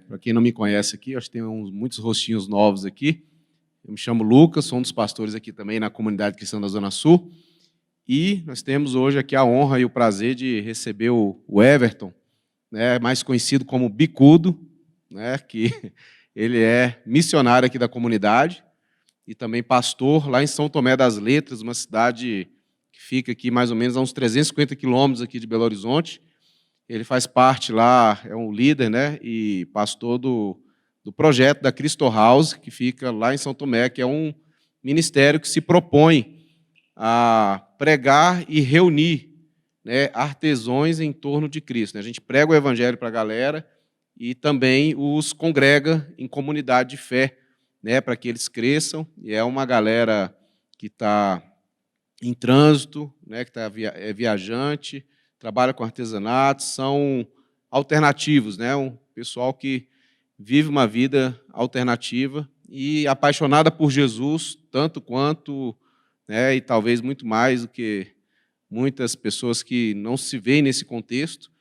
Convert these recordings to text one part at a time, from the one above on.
Para quem não me conhece aqui, acho que tem muitos rostinhos novos aqui. Eu me chamo Lucas, sou um dos pastores aqui também na comunidade cristã da Zona Sul. E nós temos hoje aqui a honra e o prazer de receber o Everton, né, mais conhecido como Bicudo, né, que ele é missionário aqui da comunidade e também pastor lá em São Tomé das Letras, uma cidade que fica aqui mais ou menos a uns 350 quilômetros aqui de Belo Horizonte. Ele faz parte lá, é um líder, né, e pastor do projeto da Cristo House, que fica lá em São Tomé, que é um ministério que se propõe a pregar e reunir, né, artesãos em torno de Cristo. A gente prega o evangelho para a galera e também os congrega em comunidade de fé, né, para que eles cresçam. E é uma galera que está em trânsito, né, que é viajante, trabalha com artesanato, são alternativos, né, um pessoal que vive uma vida alternativa e apaixonada por Jesus, tanto quanto, né, e talvez muito mais do que muitas pessoas que não se veem nesse contexto,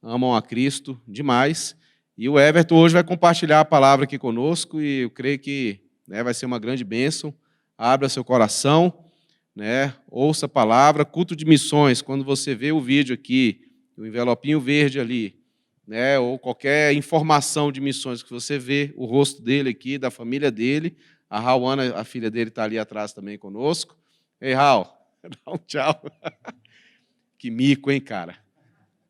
amam a Cristo demais. E o Everton hoje vai compartilhar a palavra aqui conosco e eu creio que, né, vai ser uma grande bênção. Abra seu coração, né, ouça a palavra. Culto de missões, quando você vê o vídeo aqui, o envelopinho verde ali, né, ou qualquer informação de missões que você vê, o rosto dele aqui, da família dele, a Rauana, a filha dele, está ali atrás também conosco. Ei, Raul, dá um tchau. Que mico, hein, cara?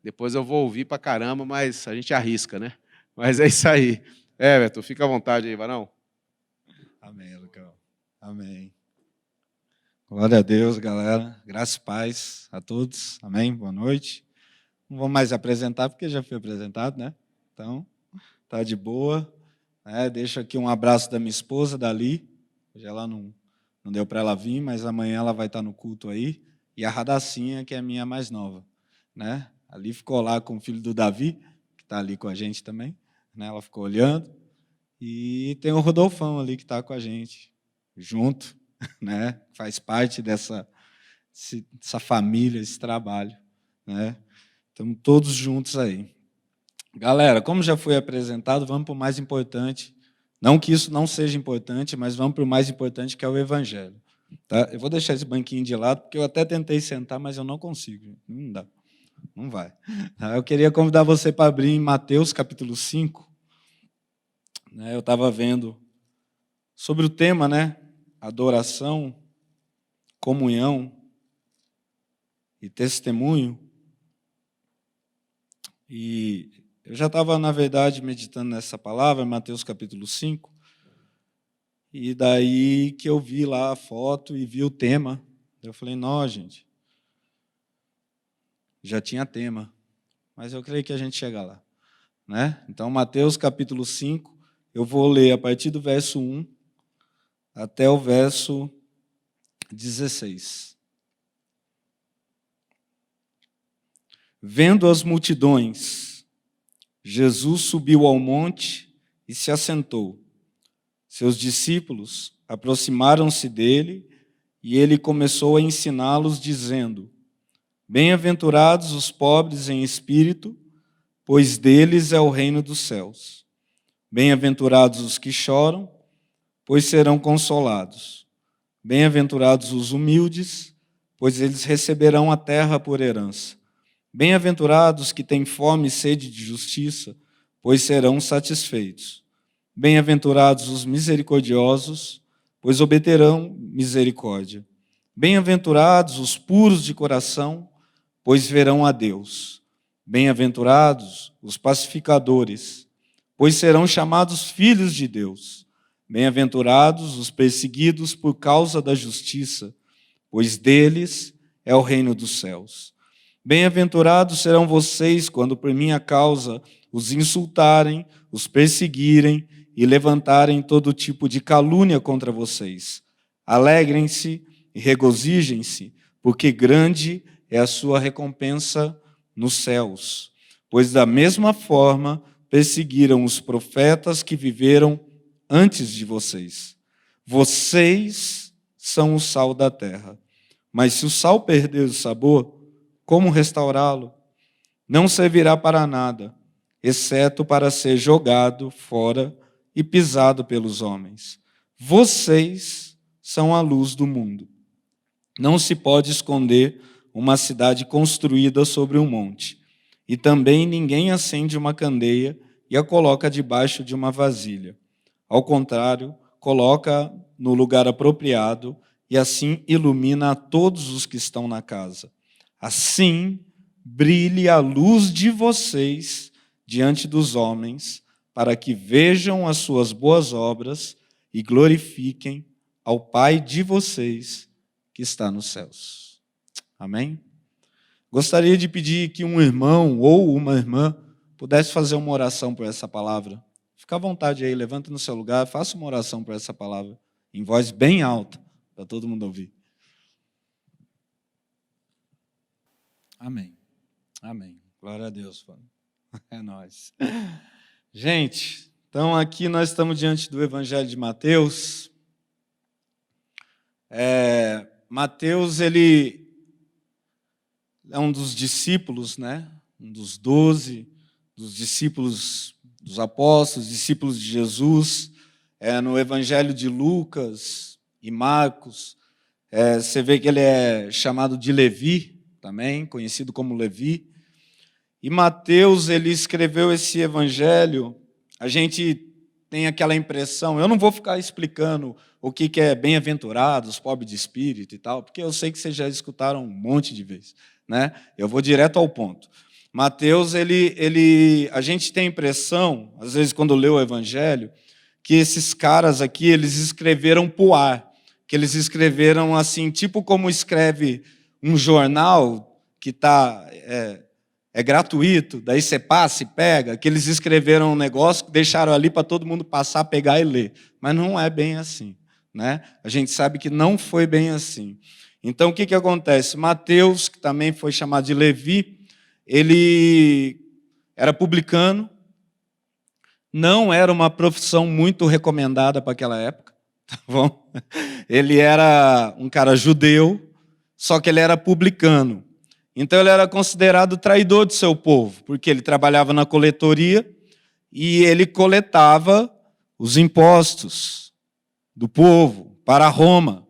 Depois eu vou ouvir pra caramba, mas a gente arrisca, né? Mas é isso aí. Everton, fica à vontade aí, varão. Amém, Lucão. Amém. Glória a Deus, galera. Graça e paz a todos. Amém. Boa noite. Não vou mais apresentar, porque já fui apresentado, né? Então, tá de boa. Deixo aqui um abraço da minha esposa, Dali. Hoje ela não deu para ela vir, mas amanhã ela vai estar no culto aí. E a Radacinha, que é a minha mais nova, né? Ali ficou lá com o filho do Davi, que está ali com a gente também, né? Ela ficou olhando. E tem o Rodolfão ali que está com a gente, junto, né? Faz parte dessa família, esse trabalho, né? Estamos todos juntos aí. Galera, como já foi apresentado, vamos para o mais importante. Não que isso não seja importante, mas vamos para o mais importante, que é o Evangelho. Tá? Eu vou deixar esse banquinho de lado, porque eu até tentei sentar, mas eu não consigo. Não dá, não vai. Eu queria convidar você para abrir em Mateus, capítulo 5. Eu estava vendo sobre o tema, né? Adoração, comunhão e testemunho. E eu já estava, na verdade, meditando nessa palavra, Mateus capítulo 5, e daí que eu vi lá a foto e vi o tema. Eu falei, não, gente, já tinha tema, mas eu creio que a gente chega lá, né? Então, Mateus capítulo 5, eu vou ler a partir do verso 1 até o verso 16. Vendo as multidões, Jesus subiu ao monte e se assentou. Seus discípulos aproximaram-se dele e ele começou a ensiná-los, dizendo: Bem-aventurados os pobres em espírito, pois deles é o reino dos céus. Bem-aventurados os que choram, pois serão consolados. Bem-aventurados os humildes, pois eles receberão a terra por herança. Bem-aventurados que têm fome e sede de justiça, pois serão satisfeitos. Bem-aventurados os misericordiosos, pois obterão misericórdia. Bem-aventurados os puros de coração, pois verão a Deus. Bem-aventurados os pacificadores, pois serão chamados filhos de Deus. Bem-aventurados os perseguidos por causa da justiça, pois deles é o reino dos céus. Bem-aventurados serão vocês quando por minha causa os insultarem, os perseguirem e levantarem todo tipo de calúnia contra vocês. Alegrem-se e regozijem-se, porque grande é a sua recompensa nos céus. Pois da mesma forma perseguiram os profetas que viveram antes de vocês. Vocês são o sal da terra. Mas se o sal perder o sabor, como restaurá-lo? Não servirá para nada. exceto para ser jogado fora e pisado pelos homens. Vocês são a luz do mundo. Não se pode esconder uma cidade construída sobre um monte. E também ninguém acende uma candeia e a coloca debaixo de uma vasilha. Ao contrário, coloca no lugar apropriado e assim ilumina a todos os que estão na casa. Assim, brilhe a luz de vocês diante dos homens, para que vejam as suas boas obras e glorifiquem ao Pai de vocês que está nos céus. Amém? Gostaria de pedir que um irmão ou uma irmã pudesse fazer uma oração por essa palavra. Fica à vontade aí, levanta no seu lugar, faça uma oração por essa palavra, em voz bem alta, para todo mundo ouvir. Amém. Amém. Glória a Deus, Fábio. É nóis. Gente, então aqui nós estamos diante do Evangelho de Mateus. Mateus, ele é um dos discípulos, né? Um dos 12, dos discípulos dos apóstolos, discípulos de Jesus. No Evangelho de Lucas e Marcos, você vê que ele é chamado de Levi, também, conhecido como Levi. E Mateus, ele escreveu esse evangelho, a gente tem aquela impressão, eu não vou ficar explicando o que é bem-aventurados, pobres de espírito e tal, porque eu sei que vocês já escutaram um monte de vezes, né? Eu vou direto ao ponto. Mateus, a gente tem a impressão, às vezes quando lê o evangelho, que esses caras aqui, eles escreveram pro ar, que eles escreveram assim, tipo como escreve um jornal que está... É gratuito, daí você passa e pega, que eles escreveram um negócio, deixaram ali para todo mundo passar, pegar e ler. Mas não é bem assim, né? A gente sabe que não foi bem assim. Então, o que acontece? Mateus, que também foi chamado de Levi, ele era publicano, não era uma profissão muito recomendada para aquela época, tá bom? Ele era um cara judeu, só que ele era publicano. Então ele era considerado traidor de seu povo, porque ele trabalhava na coletoria e ele coletava os impostos do povo para Roma.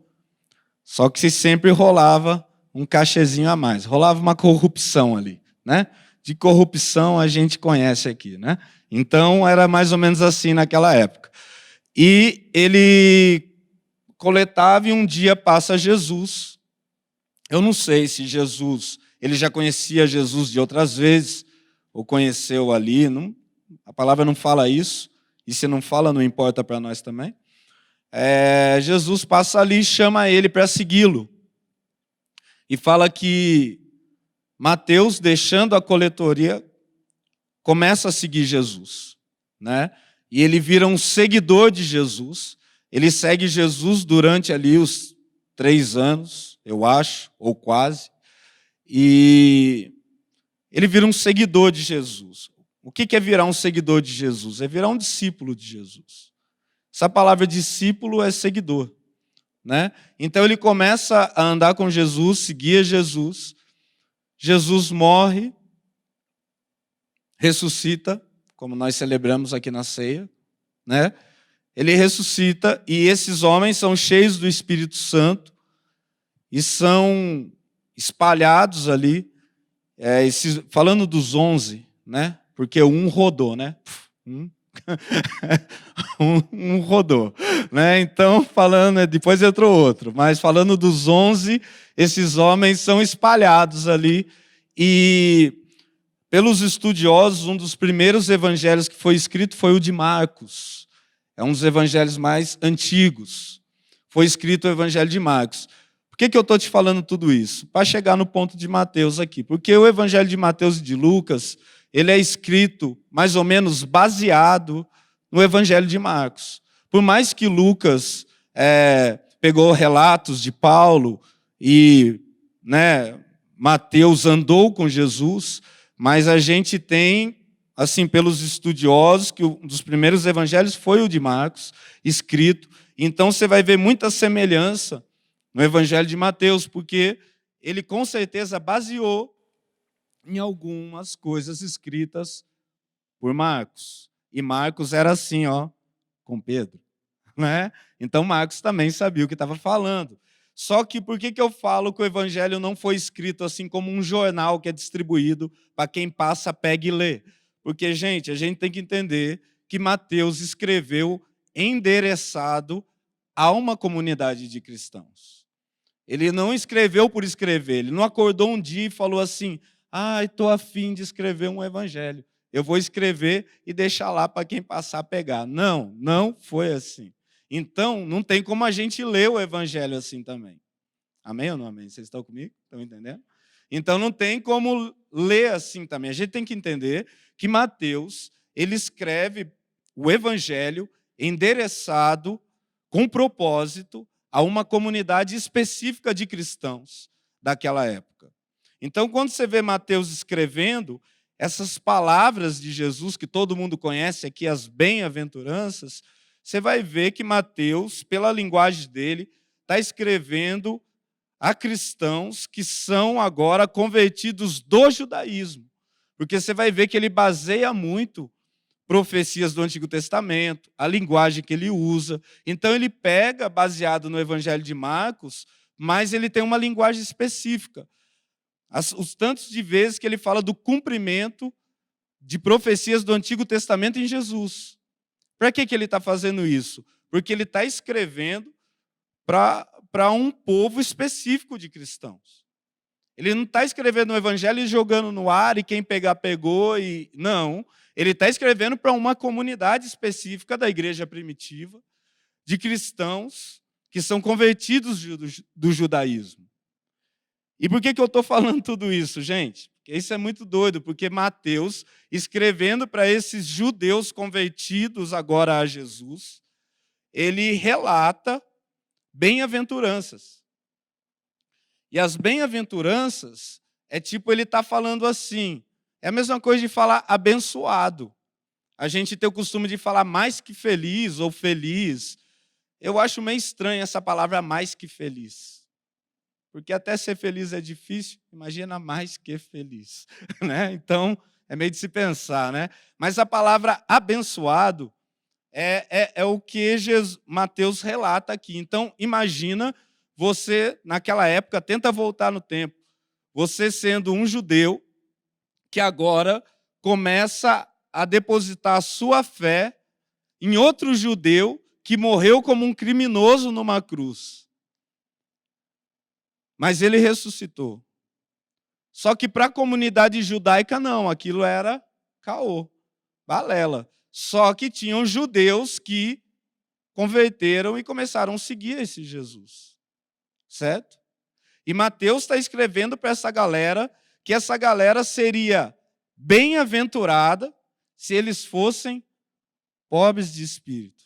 Só que sempre rolava um cachezinho a mais, rolava uma corrupção ali, né? De corrupção a gente conhece aqui, né? Então era mais ou menos assim naquela época. E ele coletava e um dia passa Jesus. Eu não sei se Jesus... Ele já conhecia Jesus de outras vezes, ou conheceu ali. Não, a palavra não fala isso, e se não fala, não importa para nós também. Jesus passa ali e chama ele para segui-lo. E fala que Mateus, deixando a coletoria, começa a seguir Jesus, né? E ele vira um seguidor de Jesus. Ele segue Jesus durante ali os 3 anos, eu acho, ou quase. E ele vira um seguidor de Jesus. O que é virar um seguidor de Jesus? É virar um discípulo de Jesus. Essa palavra discípulo é seguidor, né? Então ele começa a andar com Jesus, seguir Jesus. Jesus morre, ressuscita, como nós celebramos aqui na ceia, né? Ele ressuscita e esses homens são cheios do Espírito Santo e são espalhados ali, falando dos 11, né? Porque um rodou, né? um rodou, né? Então, falando, depois entrou outro, mas falando dos 11, esses homens são espalhados ali e, pelos estudiosos, um dos primeiros evangelhos que foi escrito foi o de Marcos. É um dos evangelhos mais antigos. Foi escrito o evangelho de Marcos. Por que eu estou te falando tudo isso? Para chegar no ponto de Mateus aqui. Porque o evangelho de Mateus e de Lucas, ele é escrito mais ou menos baseado no evangelho de Marcos. Por mais que Lucas pegou relatos de Paulo e, né, Mateus andou com Jesus, mas a gente tem, assim, pelos estudiosos, que um dos primeiros evangelhos foi o de Marcos, escrito. Então você vai ver muita semelhança no evangelho de Mateus, porque ele com certeza baseou em algumas coisas escritas por Marcos. E Marcos era assim, ó, com Pedro. Né? Então Marcos também sabia o que estava falando. Só que por que eu falo que o evangelho não foi escrito assim como um jornal que é distribuído para quem passa, pega e lê? Porque, gente, a gente tem que entender que Mateus escreveu endereçado a uma comunidade de cristãos. Ele não escreveu por escrever, ele não acordou um dia e falou assim: estou a fim de escrever um evangelho. Eu vou escrever e deixar lá para quem passar a pegar. Não, não foi assim. Então, não tem como a gente ler o evangelho assim também. Amém ou não amém? Vocês estão comigo? Estão entendendo? Então, não tem como ler assim também. A gente tem que entender que Mateus, ele escreve o evangelho endereçado com propósito a uma comunidade específica de cristãos daquela época. Então, quando você vê Mateus escrevendo essas palavras de Jesus, que todo mundo conhece aqui, as bem-aventuranças, você vai ver que Mateus, pela linguagem dele, está escrevendo a cristãos que são agora convertidos do judaísmo. Porque você vai ver que ele baseia muito profecias do Antigo Testamento, a linguagem que ele usa. Então ele pega, baseado no Evangelho de Marcos, mas ele tem uma linguagem específica. Os tantos de vezes que ele fala do cumprimento de profecias do Antigo Testamento em Jesus. Para que ele está fazendo isso? Porque ele está escrevendo para um povo específico de cristãos. Ele não está escrevendo o evangelho e jogando no ar, e quem pegar, pegou. Não, ele está escrevendo para uma comunidade específica da igreja primitiva, de cristãos que são convertidos do judaísmo. E por que eu estou falando tudo isso, gente? Porque isso é muito doido, porque Mateus, escrevendo para esses judeus convertidos agora a Jesus, ele relata bem-aventuranças. E as bem-aventuranças é tipo, ele está falando assim, é a mesma coisa de falar abençoado. A gente tem o costume de falar mais que feliz ou feliz. Eu acho meio estranho essa palavra mais que feliz. Porque até ser feliz é difícil, imagina mais que feliz. Né? Então, é meio de se pensar. Né? Mas a palavra abençoado é o que Mateus relata aqui. Então, imagina você, naquela época, tenta voltar no tempo, você sendo um judeu que agora começa a depositar a sua fé em outro judeu que morreu como um criminoso numa cruz. Mas ele ressuscitou. Só que para a comunidade judaica, não, aquilo era caô, balela. Só que tinham judeus que converteram e começaram a seguir esse Jesus. Certo? E Mateus está escrevendo para essa galera que essa galera seria bem-aventurada se eles fossem pobres de espírito.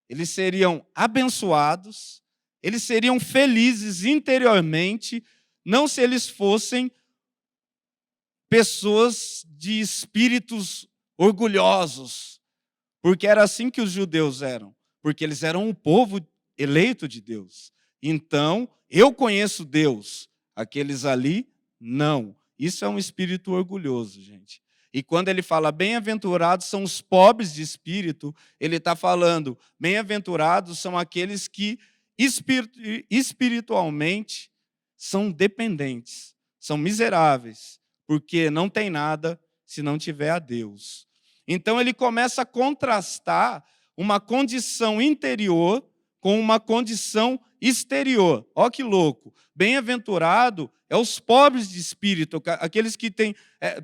Eles seriam abençoados, eles seriam felizes interiormente, não se eles fossem pessoas de espíritos orgulhosos, porque era assim que os judeus eram, porque eles eram o povo eleito de Deus. Então, eu conheço Deus, aqueles ali, não. Isso é um espírito orgulhoso, gente. E quando ele fala bem-aventurados são os pobres de espírito, ele está falando bem-aventurados são aqueles que espiritualmente são dependentes, são miseráveis, porque não tem nada se não tiver a Deus. Então ele começa a contrastar uma condição interior com uma condição exterior. Olha que louco. Bem-aventurado é os pobres de espírito, aqueles que têm...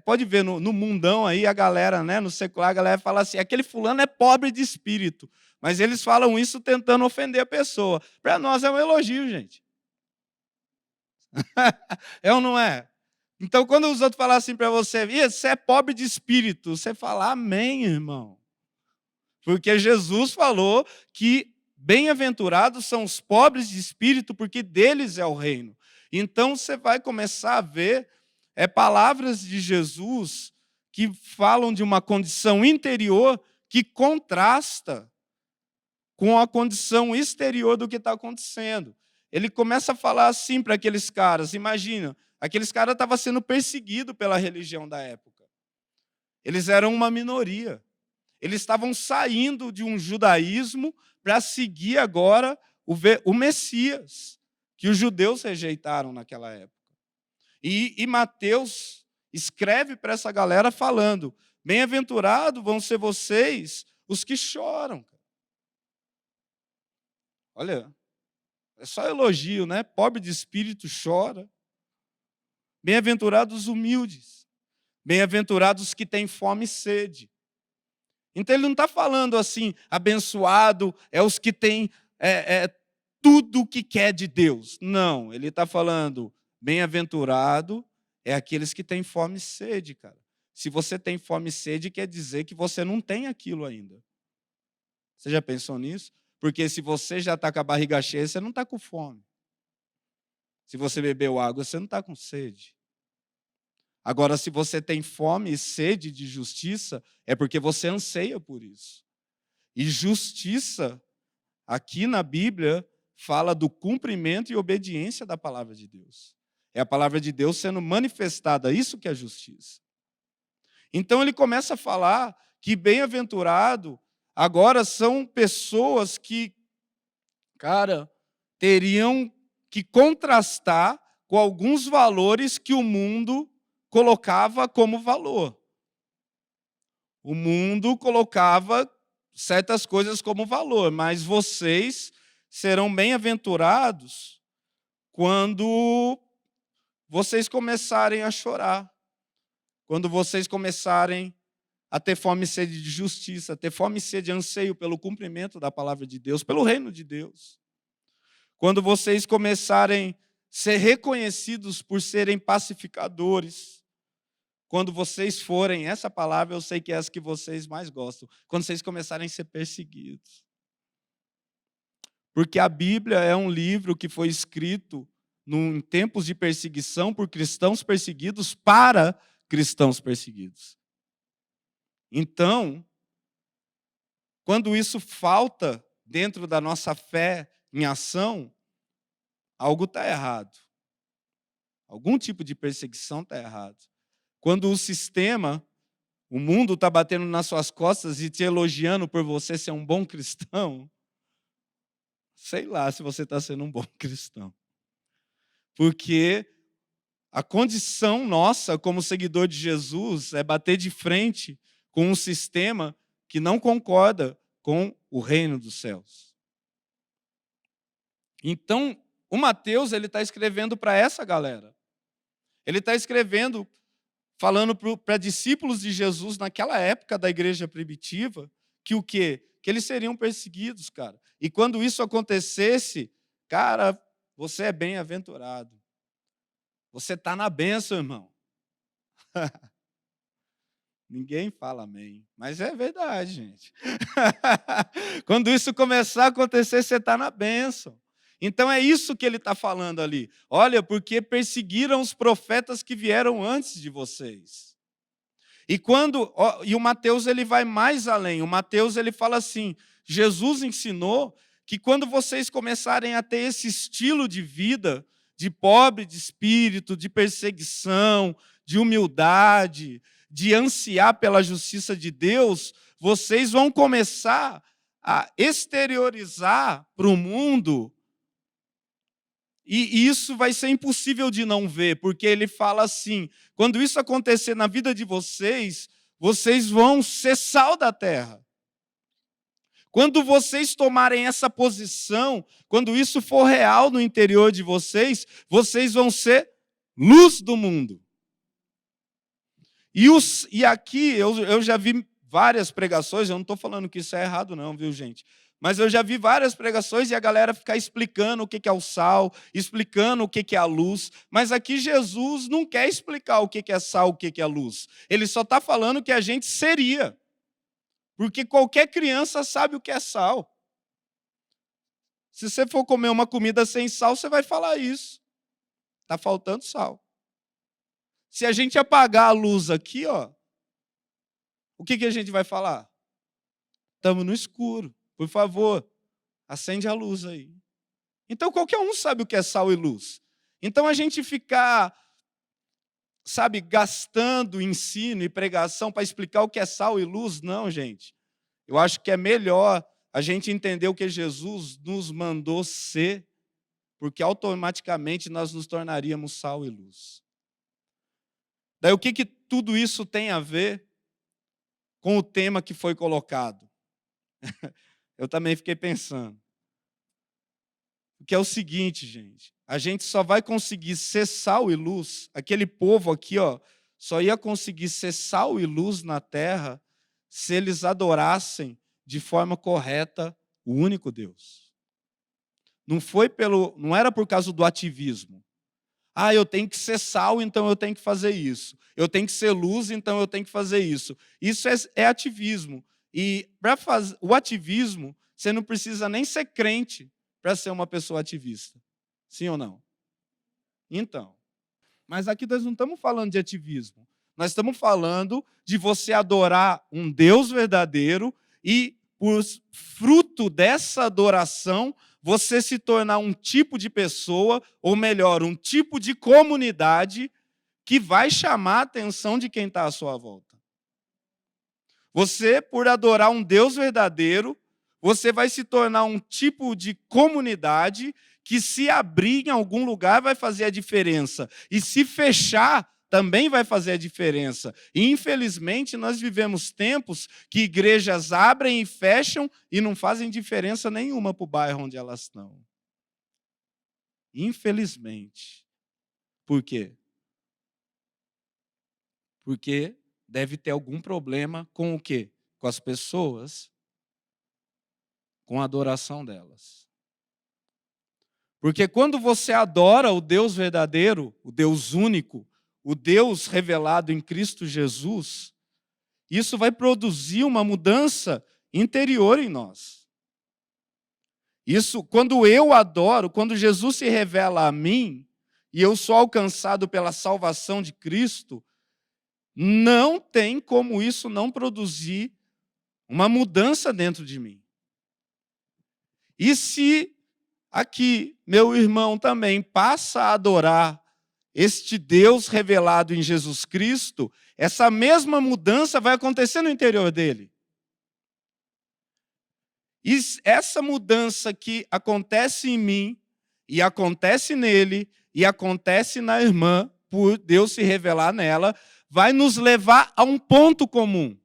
pode ver no mundão aí, a galera, né, no secular, a galera fala assim, aquele fulano é pobre de espírito. Mas eles falam isso tentando ofender a pessoa. Para nós é um elogio, gente. É ou não é? Então, quando os outros falam assim para você, você é pobre de espírito, você fala, amém, irmão. Porque Jesus falou que bem-aventurados são os pobres de espírito, porque deles é o reino. Então, você vai começar a ver palavras de Jesus que falam de uma condição interior que contrasta com a condição exterior do que está acontecendo. Ele começa a falar assim para aqueles caras, imagina, aqueles caras estavam sendo perseguidos pela religião da época. Eles eram uma minoria. Eles estavam saindo de um judaísmo para seguir agora o Messias, que os judeus rejeitaram naquela época. E Mateus escreve para essa galera falando: bem-aventurados vão ser vocês os que choram. Olha, é só elogio, né? Pobre de espírito chora. Bem-aventurados os humildes. Bem-aventurados que têm fome e sede. Então ele não está falando assim, abençoado é os que têm tudo o que quer de Deus. Não, ele está falando, bem-aventurado é aqueles que têm fome e sede, cara. Se você tem fome e sede, quer dizer que você não tem aquilo ainda. Você já pensou nisso? Porque se você já está com a barriga cheia, você não está com fome. Se você bebeu água, você não está com sede. Agora, se você tem fome e sede de justiça, é porque você anseia por isso. E justiça, aqui na Bíblia, fala do cumprimento e obediência da palavra de Deus. É a palavra de Deus sendo manifestada, isso que é justiça. Então ele começa a falar que bem-aventurado agora são pessoas que, cara, teriam que contrastar com alguns valores que o mundo colocava como valor. O mundo colocava certas coisas como valor, mas vocês serão bem-aventurados quando vocês começarem a chorar, quando vocês começarem a ter fome e sede de justiça, a ter fome e sede de anseio pelo cumprimento da palavra de Deus, pelo reino de Deus. Quando vocês começarem a ser reconhecidos por serem pacificadores, quando vocês forem, essa palavra eu sei que é essa que vocês mais gostam, quando vocês começarem a ser perseguidos. Porque a Bíblia é um livro que foi escrito em tempos de perseguição por cristãos perseguidos para cristãos perseguidos. Então, quando isso falta dentro da nossa fé em ação, algo está errado. Algum tipo de perseguição está errado. Quando o sistema, o mundo está batendo nas suas costas e te elogiando por você ser um bom cristão, sei lá se você está sendo um bom cristão. Porque a condição nossa como seguidor de Jesus é bater de frente com um sistema que não concorda com o reino dos céus. Então, o Mateus está escrevendo para essa galera. Ele está escrevendo, falando para discípulos de Jesus naquela época da igreja primitiva, que o quê? Que eles seriam perseguidos, cara. E quando isso acontecesse, cara, você é bem-aventurado. Você está na bênção, irmão. Ninguém fala amém, mas é verdade, gente. Quando isso começar a acontecer, você está na bênção. Então é isso que ele está falando ali. Olha, porque perseguiram os profetas que vieram antes de vocês. E o Mateus ele vai mais além. O Mateus ele fala assim: Jesus ensinou que quando vocês começarem a ter esse estilo de vida, de pobre de espírito, de perseguição, de humildade, de ansiar pela justiça de Deus, vocês vão começar a exteriorizar para o mundo. E isso vai ser impossível de não ver, porque ele fala assim: quando isso acontecer na vida de vocês, vocês vão ser sal da terra. Quando vocês tomarem essa posição, quando isso for real no interior de vocês, vocês vão ser luz do mundo. E aqui eu já vi várias pregações, eu não estou falando que isso é errado não, viu, gente? Mas eu já vi várias pregações e a galera ficar explicando o que é o sal, explicando o que é a luz. Mas aqui Jesus não quer explicar o que é sal, o que é luz. Ele só está falando que a gente seria. Porque qualquer criança sabe o que é sal. Se você for comer uma comida sem sal, você vai falar isso. Está faltando sal. Se a gente apagar a luz aqui, ó, o que a gente vai falar? Estamos no escuro. Por favor, acende a luz aí. Então, qualquer um sabe o que é sal e luz. Então, a gente ficar sabe, gastando ensino e pregação para explicar o que é sal e luz. Não, gente. Eu acho que é melhor a gente entender o que Jesus nos mandou ser, porque automaticamente nós nos tornaríamos sal e luz. Daí o que tudo isso tem a ver com o tema que foi colocado? Eu também fiquei pensando. Que é o seguinte, gente, a gente só vai conseguir ser sal e luz, aquele povo aqui, ó, só ia conseguir ser sal e luz na terra se eles adorassem de forma correta o único Deus. Não era por causa do ativismo. Ah, eu tenho que ser sal, então eu tenho que fazer isso. Eu tenho que ser luz, então eu tenho que fazer isso. Isso é ativismo. E para fazer o ativismo, você não precisa nem ser crente para ser uma pessoa ativista. Sim ou não? Então. Mas aqui nós não estamos falando de ativismo. Nós estamos falando de você adorar um Deus verdadeiro e, por fruto dessa adoração, você se tornar um tipo de pessoa, ou melhor, um tipo de comunidade que vai chamar a atenção de quem está à sua volta. Você, por adorar um Deus verdadeiro, você vai se tornar um tipo de comunidade que, se abrir em algum lugar, vai fazer a diferença. E se fechar, também vai fazer a diferença. E, infelizmente, nós vivemos tempos que igrejas abrem e fecham e não fazem diferença nenhuma para o bairro onde elas estão. Infelizmente. Por quê? Porque deve ter algum problema com o quê? Com as pessoas, com a adoração delas. Porque quando você adora o Deus verdadeiro, o Deus único, o Deus revelado em Cristo Jesus, isso vai produzir uma mudança interior em nós. Isso, quando eu adoro, quando Jesus se revela a mim, e eu sou alcançado pela salvação de Cristo, não tem como isso não produzir uma mudança dentro de mim. E se aqui meu irmão também passa a adorar este Deus revelado em Jesus Cristo, essa mesma mudança vai acontecer no interior dele. E essa mudança que acontece em mim, e acontece nele, e acontece na irmã, por Deus se revelar nela, vai nos levar a um ponto comum.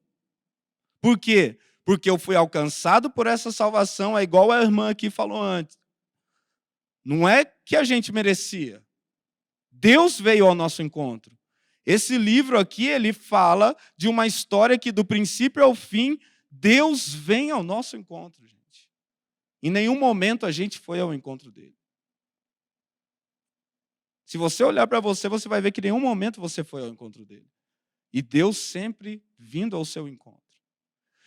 Por quê? Porque eu fui alcançado por essa salvação, é igual a irmã aqui falou antes. Não é que a gente merecia. Deus veio ao nosso encontro. Esse livro aqui, ele fala de uma história que, do princípio ao fim, Deus vem ao nosso encontro, gente. Em nenhum momento a gente foi ao encontro dele. Se você olhar para você, você vai ver que em nenhum momento você foi ao encontro dele. E Deus sempre vindo ao seu encontro.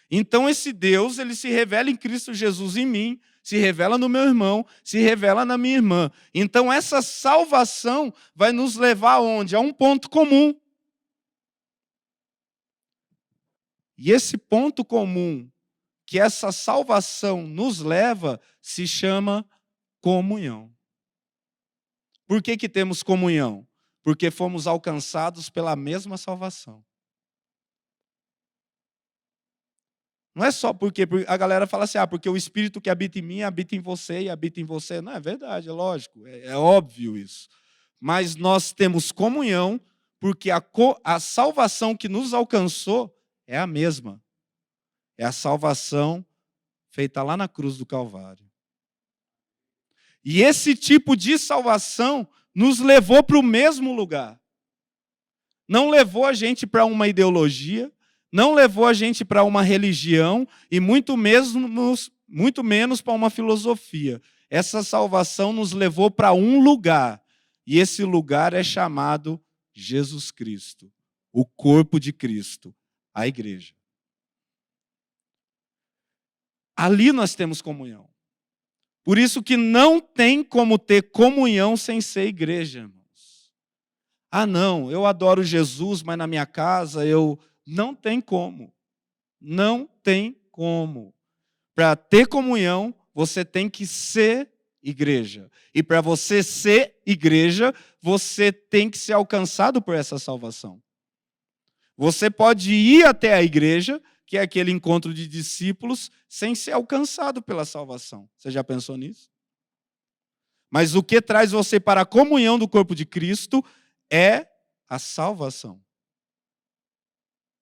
Então esse Deus, ele se revela em Cristo Jesus em mim, se revela no meu irmão, se revela na minha irmã. Então essa salvação vai nos levar aonde? A um ponto comum. E esse ponto comum que essa salvação nos leva se chama comunhão. Por que temos comunhão? Porque fomos alcançados pela mesma salvação. Não é só porque a galera fala assim, porque o Espírito que habita em mim habita em você e habita em você. Não, é verdade, é lógico, é óbvio isso. Mas nós temos comunhão porque a salvação que nos alcançou é a mesma. É a salvação feita lá na cruz do Calvário. E esse tipo de salvação nos levou para o mesmo lugar. Não levou a gente para uma ideologia, não levou a gente para uma religião e muito menos para uma filosofia. Essa salvação nos levou para um lugar. E esse lugar é chamado Jesus Cristo, o corpo de Cristo, a igreja. Ali nós temos comunhão. Por isso que não tem como ter comunhão sem ser igreja, irmãos. Não, eu adoro Jesus, mas na minha casa eu... Não tem como. Não tem como. Para ter comunhão, você tem que ser igreja. E para você ser igreja, você tem que ser alcançado por essa salvação. Você pode ir até a igreja, que é aquele encontro de discípulos, sem ser alcançado pela salvação. Você já pensou nisso? Mas o que traz você para a comunhão do corpo de Cristo é a salvação.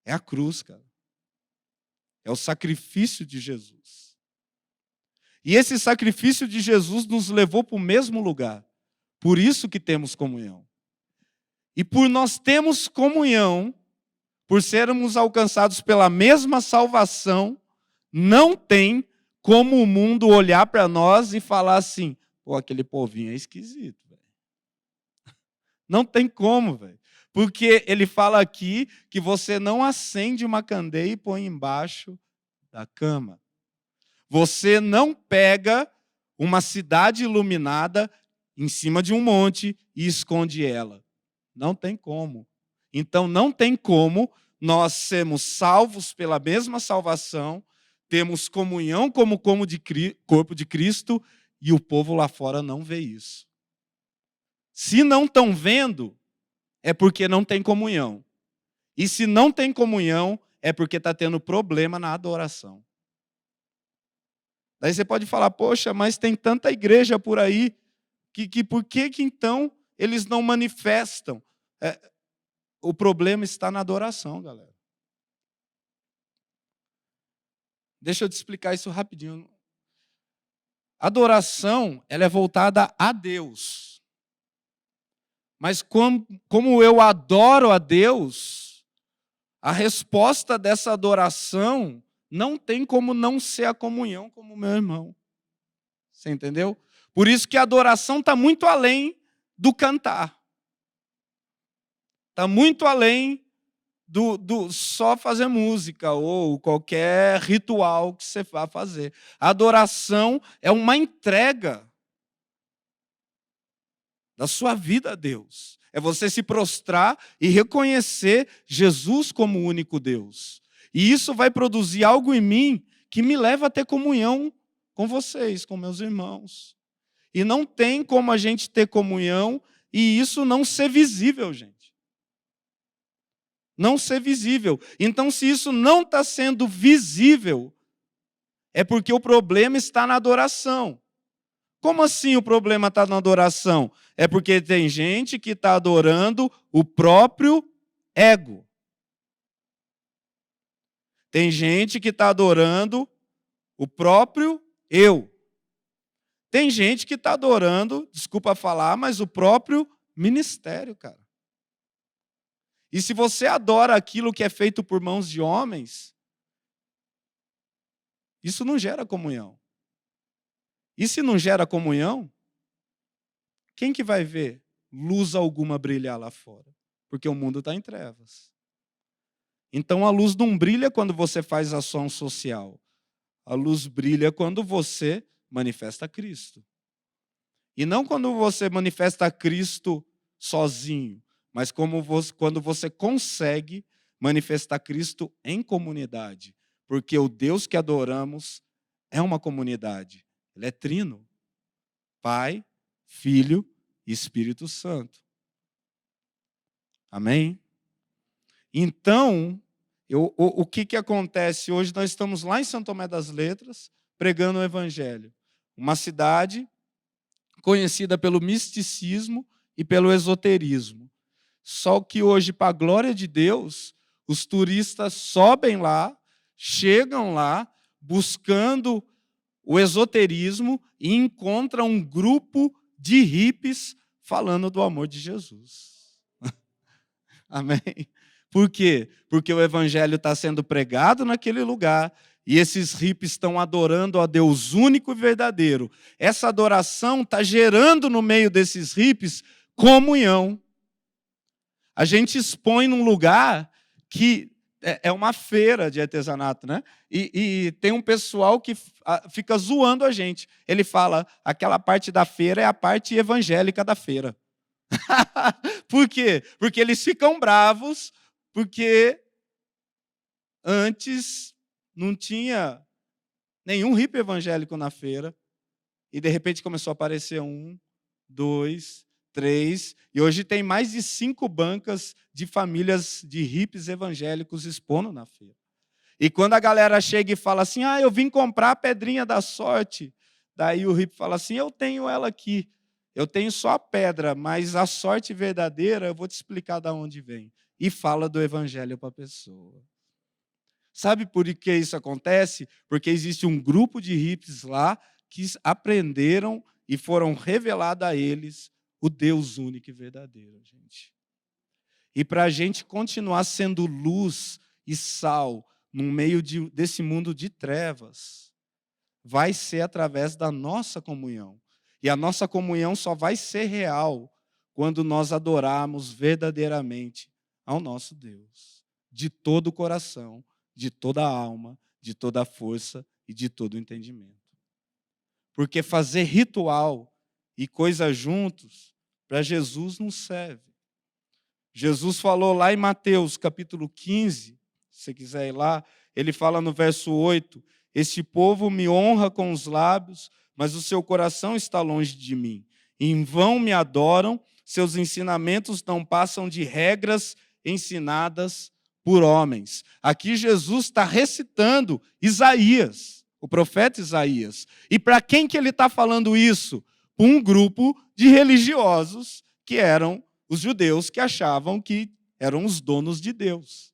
É a cruz, cara. É o sacrifício de Jesus. E esse sacrifício de Jesus nos levou para o mesmo lugar. Por isso que temos comunhão. E por nós termos comunhão, por sermos alcançados pela mesma salvação, não tem como o mundo olhar para nós e falar assim, pô, aquele povinho é esquisito, velho. Não tem como, velho. Porque ele fala aqui que você não acende uma candeia e põe embaixo da cama. Você não pega uma cidade iluminada em cima de um monte e esconde ela. Não tem como. Então, não tem como nós sermos salvos pela mesma salvação, temos comunhão como corpo de Cristo e o povo lá fora não vê isso. Se não estão vendo, é porque não tem comunhão. E se não tem comunhão, é porque está tendo problema na adoração. Daí você pode falar, poxa, mas tem tanta igreja por aí, que por que então eles não manifestam? O problema está na adoração, galera. Deixa eu te explicar isso rapidinho. Adoração, ela é voltada a Deus. Mas como eu adoro a Deus, a resposta dessa adoração não tem como não ser a comunhão como meu irmão. Você entendeu? Por isso que a adoração está muito além do cantar. Está muito além do só fazer música ou qualquer ritual que você vá fazer. A adoração é uma entrega da sua vida a Deus. É você se prostrar e reconhecer Jesus como o único Deus. E isso vai produzir algo em mim que me leva a ter comunhão com vocês, com meus irmãos. E não tem como a gente ter comunhão e isso não ser visível, gente. Não ser visível. Então, se isso não está sendo visível, é porque o problema está na adoração. Como assim o problema está na adoração? É porque tem gente que está adorando o próprio ego. Tem gente que está adorando o próprio eu. Tem gente que está adorando, desculpa falar, mas o próprio ministério, cara. E se você adora aquilo que é feito por mãos de homens, isso não gera comunhão. E se não gera comunhão, quem que vai ver luz alguma brilhar lá fora? Porque o mundo está em trevas. Então a luz não brilha quando você faz ação social. A luz brilha quando você manifesta Cristo. E não quando você manifesta Cristo sozinho, mas quando você consegue manifestar Cristo em comunidade. Porque o Deus que adoramos é uma comunidade. Ele é trino. Pai, Filho e Espírito Santo. Amém? Então, o que acontece? Hoje nós estamos lá em São Tomé das Letras, pregando o Evangelho. Uma cidade conhecida pelo misticismo e pelo esoterismo. Só que hoje, para a glória de Deus, os turistas sobem lá, chegam lá, buscando o esoterismo e encontram um grupo de hippies falando do amor de Jesus. Amém? Por quê? Porque o evangelho está sendo pregado naquele lugar e esses hippies estão adorando a Deus único e verdadeiro. Essa adoração está gerando no meio desses hippies comunhão. A gente expõe num lugar que é uma feira de artesanato, né? E tem um pessoal que fica zoando a gente. Ele fala, aquela parte da feira é a parte evangélica da feira. Por quê? Porque eles ficam bravos, porque antes não tinha nenhum hippie evangélico na feira. E de repente começou a aparecer 1, 2, 3, e hoje tem mais de 5 bancas de famílias de hippies evangélicos expondo na feira. E quando a galera chega e fala assim, eu vim comprar a pedrinha da sorte, daí o hippie fala assim, eu tenho ela aqui, eu tenho só a pedra, mas a sorte verdadeira eu vou te explicar de onde vem. E fala do evangelho para a pessoa. Sabe por que isso acontece? Porque existe um grupo de hippies lá que aprenderam e foram revelado a eles o Deus único e verdadeiro, gente. E para a gente continuar sendo luz e sal no meio desse mundo de trevas, vai ser através da nossa comunhão. E a nossa comunhão só vai ser real quando nós adorarmos verdadeiramente ao nosso Deus, de todo o coração, de toda a alma, de toda a força e de todo o entendimento. Porque fazer ritual e coisas juntos, para Jesus não serve. Jesus falou lá em Mateus, capítulo 15, se você quiser ir lá, ele fala no verso 8, este povo me honra com os lábios, mas o seu coração está longe de mim. Em vão me adoram, seus ensinamentos não passam de regras ensinadas por homens. Aqui Jesus está recitando Isaías, o profeta Isaías. E para quem que ele está falando isso? Para um grupo de religiosos que eram os judeus que achavam que eram os donos de Deus.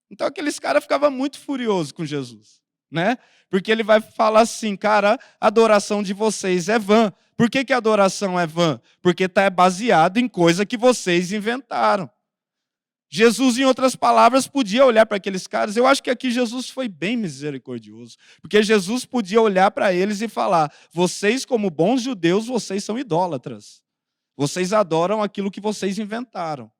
Então aqueles caras ficavam muito furiosos com Jesus, né? Porque ele vai falar assim, cara, a adoração de vocês é vã. Por que a adoração é vã? Porque está baseado em coisa que vocês inventaram. Jesus, em outras palavras, podia olhar para aqueles caras. Eu acho que aqui Jesus foi bem misericordioso, porque Jesus podia olhar para eles e falar, vocês como bons judeus, vocês são idólatras. Vocês adoram aquilo que vocês inventaram.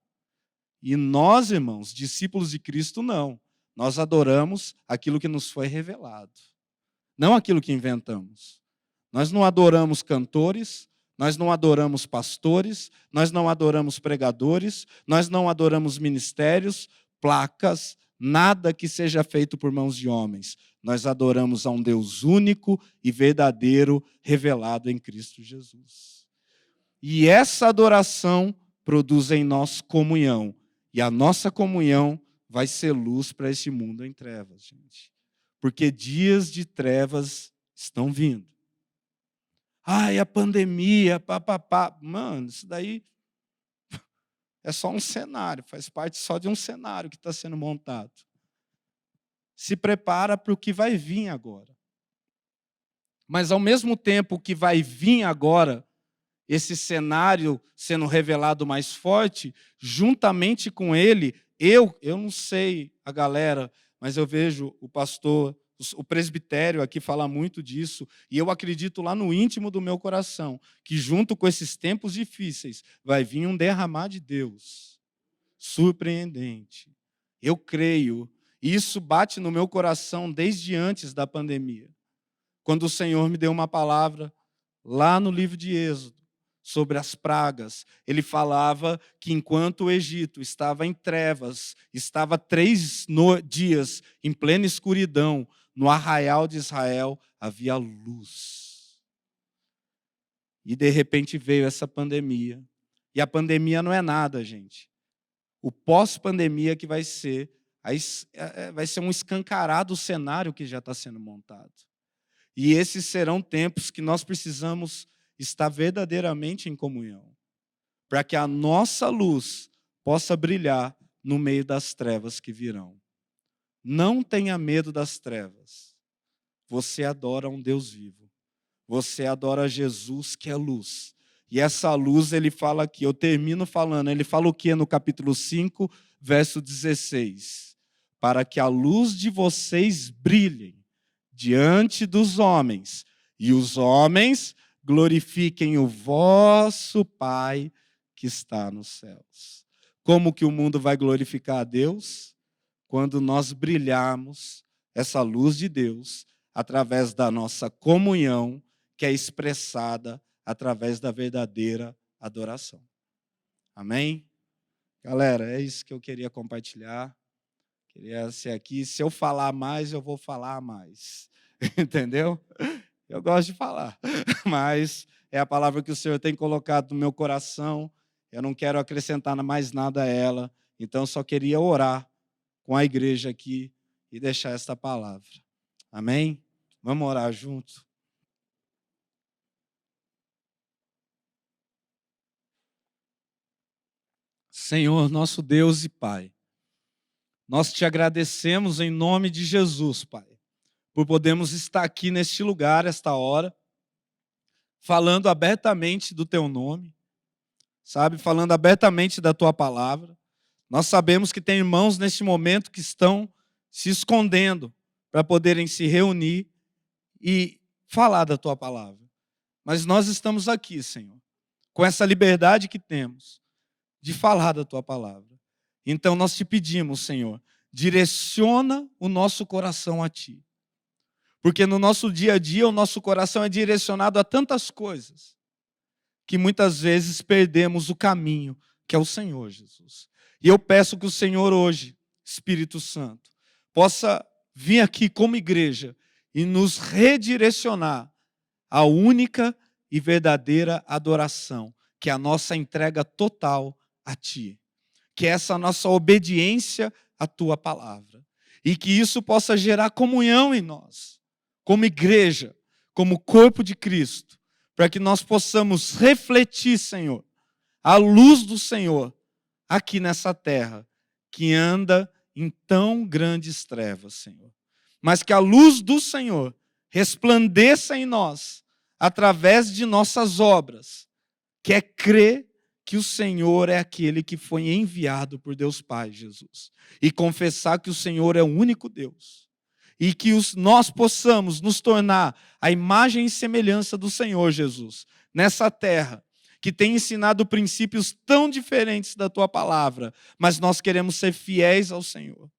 E nós, irmãos, discípulos de Cristo, não. Nós adoramos aquilo que nos foi revelado, não aquilo que inventamos. Nós não adoramos cantores, nós não adoramos pastores, nós não adoramos pregadores, nós não adoramos ministérios, placas, nada que seja feito por mãos de homens. Nós adoramos a um Deus único e verdadeiro, revelado em Cristo Jesus. E essa adoração produz em nós comunhão. E a nossa comunhão vai ser luz para esse mundo em trevas, gente. Porque dias de trevas estão vindo. Ai, a pandemia, papapá. Mano, isso daí é só um cenário, faz parte só de um cenário que está sendo montado. Se prepara para o que vai vir agora. Mas, ao mesmo tempo que vai vir agora, esse cenário sendo revelado mais forte, juntamente com ele, eu não sei a galera, mas eu vejo o pastor, o presbitério aqui falar muito disso, e eu acredito lá no íntimo do meu coração, que junto com esses tempos difíceis, vai vir um derramar de Deus, surpreendente. Eu creio, e isso bate no meu coração desde antes da pandemia, quando o Senhor me deu uma palavra lá no livro de Êxodo, sobre as pragas, ele falava que enquanto o Egito estava em trevas, estava 3 dias em plena escuridão, no arraial de Israel havia luz. E de repente veio essa pandemia. E a pandemia não é nada, gente. O pós-pandemia que vai ser um escancarado cenário que já está sendo montado. E esses serão tempos que nós precisamos estar verdadeiramente em comunhão, para que a nossa luz possa brilhar no meio das trevas que virão. Não tenha medo das trevas. Você adora um Deus vivo. Você adora Jesus, que é luz. E essa luz, ele fala aqui, eu termino falando, ele fala o que no capítulo 5, verso 16? Para que a luz de vocês brilhe diante dos homens, e os homens glorifiquem o vosso Pai que está nos céus. Como que o mundo vai glorificar a Deus? Quando nós brilharmos essa luz de Deus através da nossa comunhão, que é expressada através da verdadeira adoração. Amém? Galera, é isso que eu queria compartilhar. Queria ser aqui. Se eu falar mais, eu vou falar mais. Entendeu? Eu gosto de falar, mas é a palavra que o Senhor tem colocado no meu coração. Eu não quero acrescentar mais nada a ela, então eu só queria orar com a igreja aqui e deixar esta palavra. Amém? Vamos orar junto? Senhor, nosso Deus e Pai, nós te agradecemos em nome de Jesus, Pai, por podermos estar aqui neste lugar, esta hora, falando abertamente do Teu nome, sabe, falando abertamente da Tua palavra. Nós sabemos que tem irmãos neste momento que estão se escondendo para poderem se reunir e falar da Tua palavra. Mas nós estamos aqui, Senhor, com essa liberdade que temos de falar da Tua palavra. Então nós te pedimos, Senhor, direciona o nosso coração a Ti. Porque no nosso dia a dia o nosso coração é direcionado a tantas coisas que muitas vezes perdemos o caminho, que é o Senhor Jesus. E eu peço que o Senhor hoje, Espírito Santo, possa vir aqui como igreja e nos redirecionar à única e verdadeira adoração, que é a nossa entrega total a Ti. Que é essa nossa obediência à Tua palavra. E que isso possa gerar comunhão em nós, como igreja, como corpo de Cristo, para que nós possamos refletir, Senhor, a luz do Senhor aqui nessa terra, que anda em tão grandes trevas, Senhor. Mas que a luz do Senhor resplandeça em nós, através de nossas obras, que é crer que o Senhor é aquele que foi enviado por Deus Pai, Jesus, e confessar que o Senhor é o único Deus, e que nós possamos nos tornar a imagem e semelhança do Senhor, Jesus, nessa terra, que tem ensinado princípios tão diferentes da Tua palavra, mas nós queremos ser fiéis ao Senhor.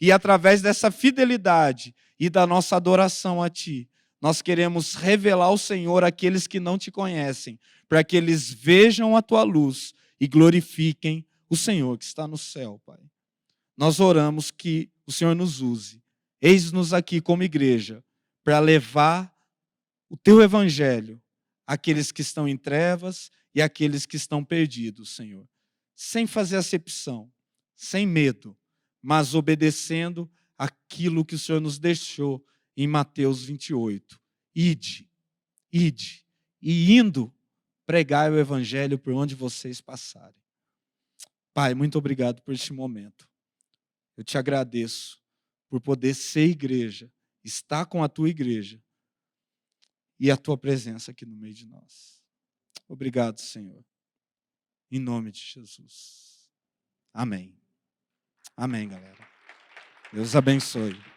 E através dessa fidelidade e da nossa adoração a Ti, nós queremos revelar o Senhor àqueles que não Te conhecem, para que eles vejam a Tua luz e glorifiquem o Senhor que está no céu, Pai. Nós oramos que o Senhor nos use. Eis-nos aqui como igreja para levar o Teu evangelho àqueles que estão em trevas e àqueles que estão perdidos, Senhor. Sem fazer acepção, sem medo, mas obedecendo aquilo que o Senhor nos deixou em Mateus 28. Ide, e indo, pregai o evangelho por onde vocês passarem. Pai, muito obrigado por este momento. Eu te agradeço por poder ser igreja, estar com a Tua igreja e a Tua presença aqui no meio de nós. Obrigado, Senhor. Em nome de Jesus. Amém. Amém, galera. Deus abençoe.